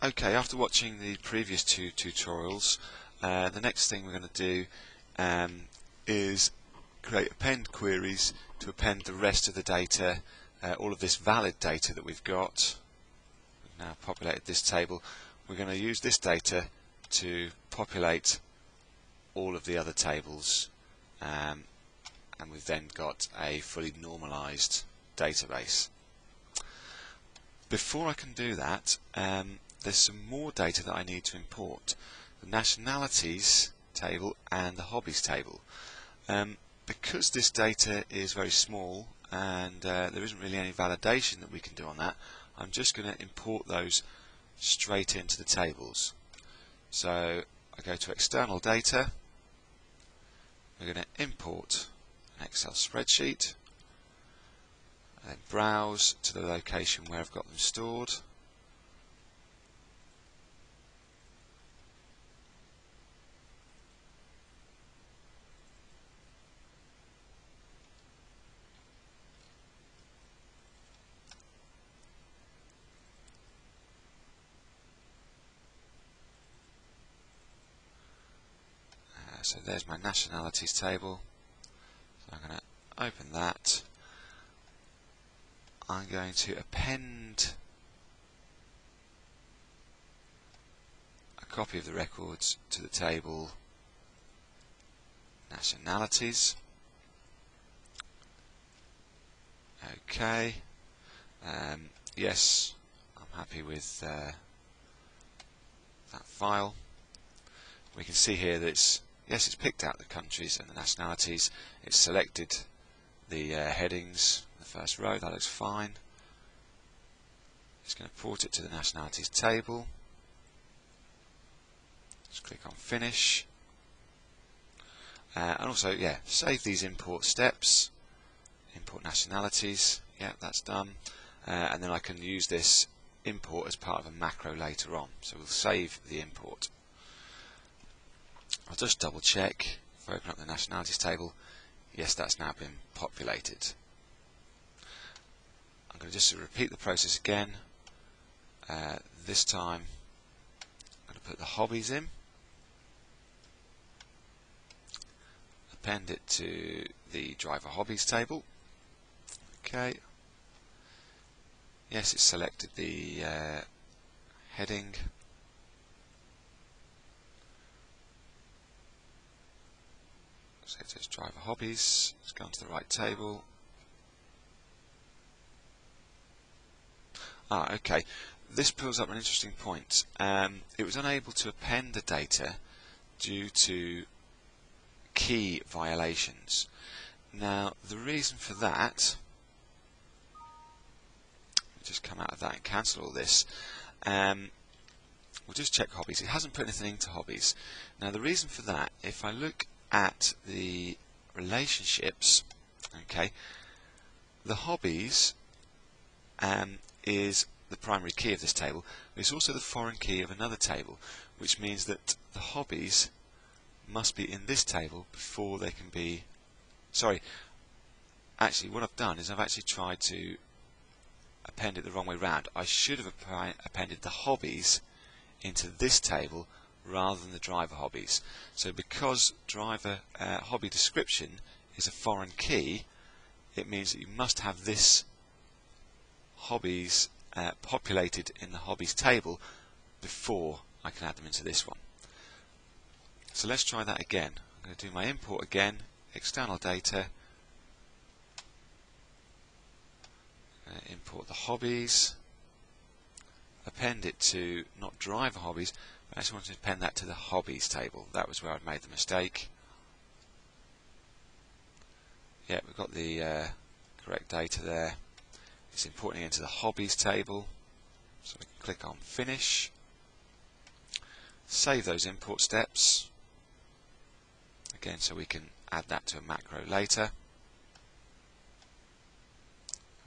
Okay, after watching the previous two tutorials, the next thing we're going to do is create append queries to append the rest of the data, all of this valid data that we've got. We've now populated this table. We're going to use this data to populate all of the other tables, and we've then got a fully normalized database. Before I can do that, there's some more data that I need to import. The nationalities table and the hobbies table. Because this data is very small and there isn't really any validation that we can do on that, I'm just going to import those straight into the tables. So I go to external data, we're going to import an Excel spreadsheet, and then browse to the location where I've got them stored. So there's my nationalities table. So I'm going to open that. I'm going to append a copy of the records to the table nationalities. Okay. Yes, I'm happy with that file. We can see here that it's picked out the countries and the nationalities. It's selected the headings, the first row. That looks fine. It's going to port it to the nationalities table. Just click on finish. And also, save these import steps. Import nationalities. Yeah, that's done. And then I can use this import as part of a macro later on. So we'll save the import. I'll just double check. If I open up the nationalities table, yes, that's now been populated. I'm going to just repeat the process again. This time I'm going to put the hobbies in, append it to the driver hobbies table. Okay. Yes, it's selected the heading. So it says driver hobbies. It's gone to the right table. Okay. This pulls up an interesting point. It was unable to append the data due to key violations. Now, the reason for that, just come out of that and cancel all this. We'll just check hobbies. It hasn't put anything into hobbies. Now, the reason for that, if I look at the relationships, okay, the hobbies is the primary key of this table, but it's also the foreign key of another table, which means that the hobbies must be in this table before they can be... Sorry, actually what I've done is I've actually tried to append it the wrong way round. I should have appended the hobbies into this table rather than the driver hobbies. So because driver hobby description is a foreign key, it means that you must have this hobbies populated in the hobbies table before I can add them into this one. So let's try that again. I'm going to do my import again, external data, import the hobbies, append it to not driver hobbies, but I actually want to append that to the hobbies table. That was where I'd made the mistake. Yeah, we've got the correct data there. It's importing it into the hobbies table, so we can click on finish, save those import steps again so we can add that to a macro later.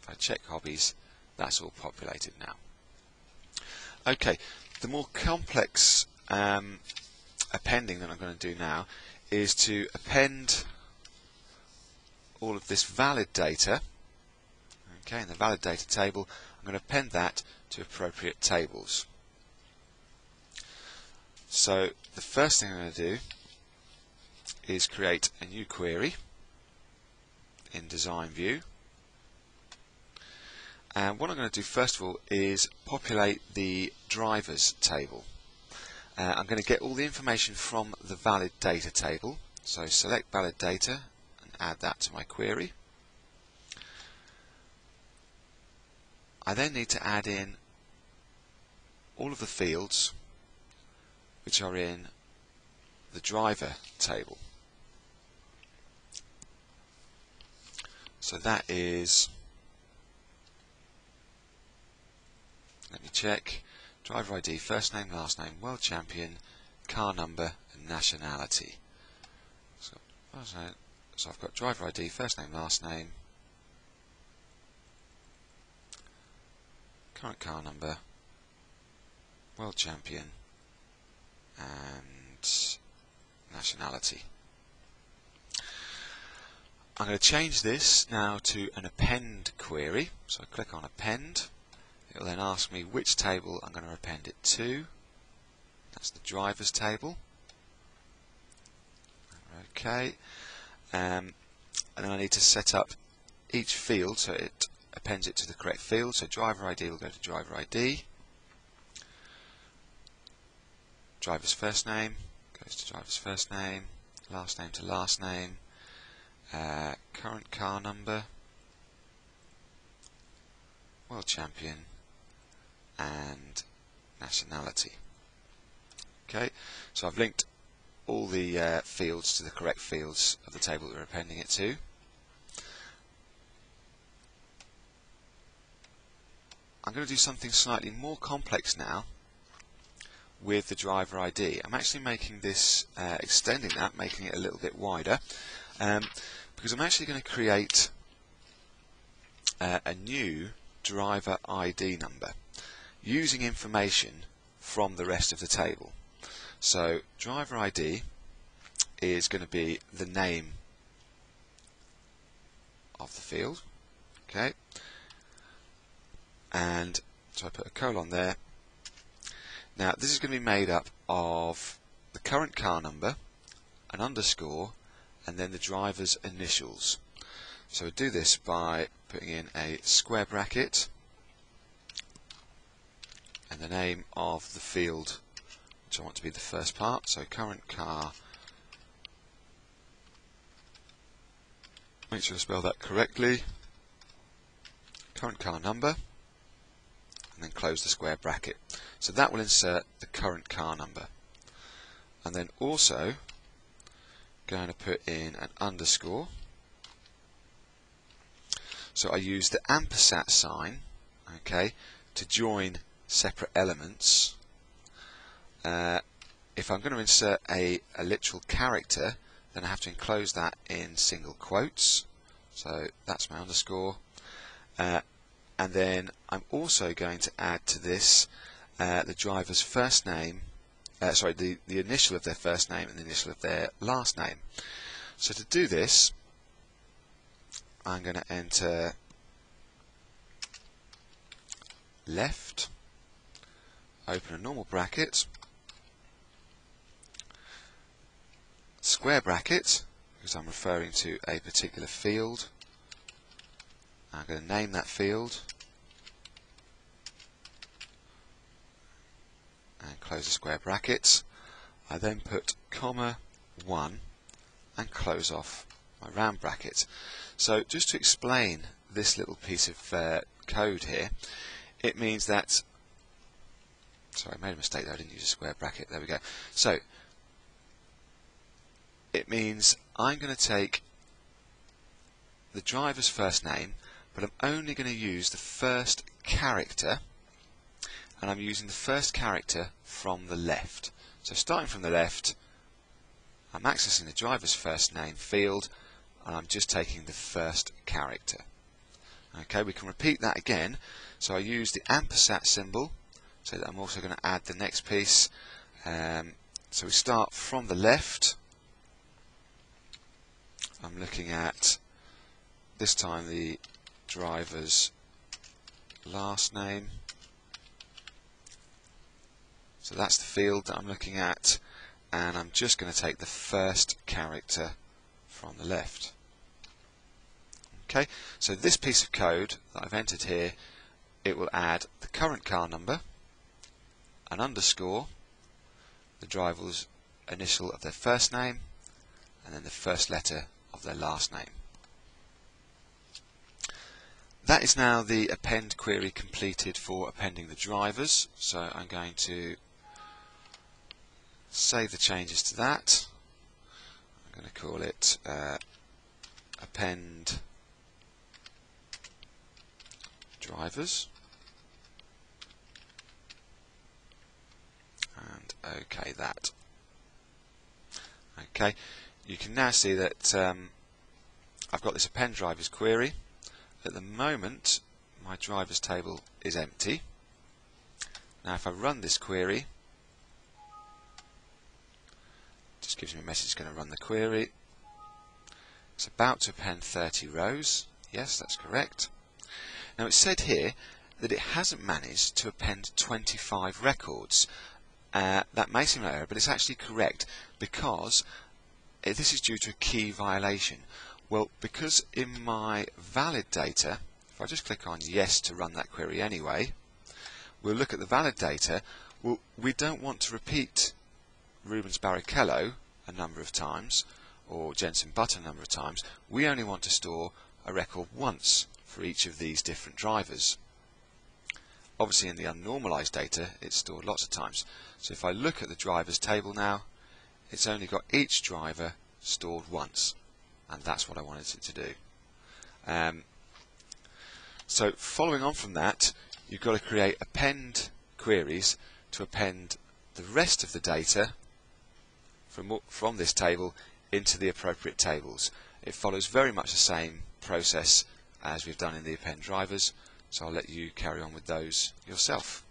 If I check hobbies, that's all populated now. Okay, the more complex appending that I'm going to do now is to append all of this valid data. Okay, in the valid data table, I'm going to append that to appropriate tables. So the first thing I'm going to do is create a new query in Design View. And what I'm going to do first of all is populate the drivers table. I'm going to get all the information from the valid data table. So select valid data and add that to my query. I then need to add in all of the fields which are in the driver table. So that is, let me check, driver ID, first name, last name, world champion, car number and nationality. So I've got driver ID, first name, last name, current car number, world champion and nationality. I'm going to change this now to an append query. So I click on append. It will then ask me which table I'm going to append it to. That's the drivers table. Okay. And then I need to set up each field so it appends it to the correct field. So driver ID will go to driver ID. Driver's first name goes to driver's first name. Last name to last name. Current car number, world champion and nationality. Okay, so I've linked all the fields to the correct fields of the table that we're appending it to. I'm going to do something slightly more complex now with the driver ID. I'm actually making this, extending that, making it a little bit wider. Because I'm actually going to create a new driver ID number using information from the rest of the table. So driver ID is going to be the name of the field, okay, and so I put a colon there. Now this is going to be made up of the current car number, an underscore, and then the driver's initials. So we do this by putting in a square bracket and the name of the field which I want to be the first part, so current car, make sure I spell that correctly, current car number, and then close the square bracket. So that will insert the current car number. And then also going to put in an underscore. So I use the ampersand sign, okay, to join separate elements. If I'm going to insert a literal character, then I have to enclose that in single quotes. So that's my underscore. And then I'm also going to add to this the driver's first name, the initial of their first name and the initial of their last name. So to do this, I'm going to enter left, open a normal bracket, square bracket, because I'm referring to a particular field. I'm going to name that field and close the square brackets. I then put comma 1 and close off my round bracket. So just to explain this little piece of code here, it means that, sorry, I made a mistake there, I didn't use a square bracket, there we go. So it means I'm going to take the driver's first name, but I'm only going to use the first character, and I'm using the first character from the left. So starting from the left, I'm accessing the driver's first name field, and I'm just taking the first character. Okay, we can repeat that again. So I use the ampersand symbol, so that I'm also going to add the next piece. So we start from the left. I'm looking at, this time, the driver's last name. So So that's the field that I'm looking at, and I'm just going to take the first character from the left. Okay, so this piece of code that I've entered here, it will add the current car number, an underscore, the driver's initial of their first name, and then the first letter of their last name. That is now the append query completed for appending the drivers, so I'm going to save the changes to that. I'm going to call it append drivers, and OK that. Okay, you can now see that I've got this append drivers query. At the moment my drivers table is empty. Now if I run this query, it just gives me a message going to run the query. It's about to append 30 rows. Yes, that's correct. Now it's said here that it hasn't managed to append 25 records. That may seem like an error, but it's actually correct, because this is due to a key violation. Well, because in my valid data, if I just click on yes to run that query anyway, we'll look at the valid data. Well, we don't want to repeat Rubens Barrichello a number of times, or Jensen Button a number of times. We only want to store a record once for each of these different drivers. Obviously in the unnormalized data it's stored lots of times. So if I look at the drivers table now, it's only got each driver stored once, and that's what I wanted it to do. So following on from that, you've got to create append queries to append the rest of the data from this table into the appropriate tables. It follows very much the same process as we've done in the append drivers, so I'll let you carry on with those yourself.